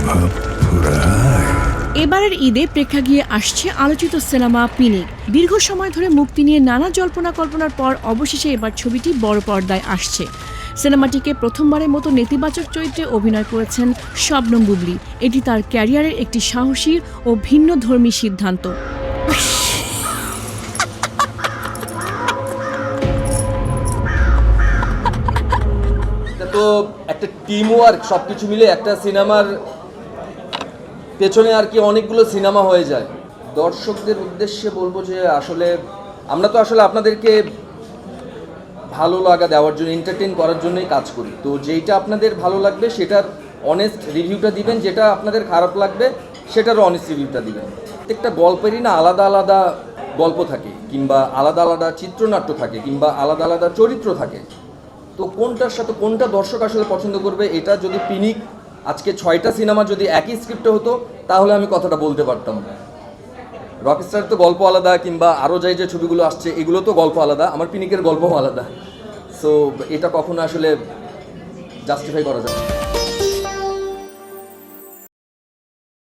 ভাব ফুরায়। এবারের ঈদে প্রেক্ষাগৃহে আসছে আলোচিত সিনেমা পিনিক। দীর্ঘ সময় ধরে মুক্তি নিয়ে নানা জল্পনা কল্পনার পর অবশেষে এবার ছবিটি বড় পর্দায় আসছে। সিনেমাটিকে প্রথমবারের মতো নেতিবাচক চরিত্রে অভিনয় করেছেন শবনম বুবলী। এটি তার ক্যারিয়ারের একটি সাহসী ও ভিন্নধর্মী সিদ্ধান্ত। তো একটা টিম ওয়ার্ক সবকিছু মিলে একটা সিনেমার পেছনে আর কি অনেকগুলো সিনেমা হয়ে যায়। দর্শকদের উদ্দেশ্যে বলবো যে আসলে আমরা তো আসলে আপনাদেরকে ভালো লাগা দেওয়ার জন্য, এন্টারটেইন করার জন্যই কাজ করি। তো যেইটা আপনাদের ভালো লাগবে সেটার অনেস্ট রিভিউটা দিবেন, যেটা আপনাদের খারাপ লাগবে সেটারও অনেস্ট রিভিউটা দিবেন। প্রত্যেকটা গল্পেরই না আলাদা আলাদা গল্প থাকে, কিংবা আলাদা আলাদা চিত্রনাট্য থাকে, কিংবা আলাদা আলাদা চরিত্র থাকে। তো কোনটার সাথে কোনটা দর্শক আসলে পছন্দ করবে, এটা যদি পিনিক আজকে 6টা সিনেমা যদি একই স্ক্রিপ্টে হতো তাহলে আমি কথাটা বলতে পারতাম। রকস্টার তো গল্প আলাদা, কিংবা আরও যে ছবিগুলো আসছে এগুলো তো গল্প আলাদা, আমার পিনিকের গল্পও আলাদা। সো এটা কখনো আসলে জাস্টিফাই করা যায় না।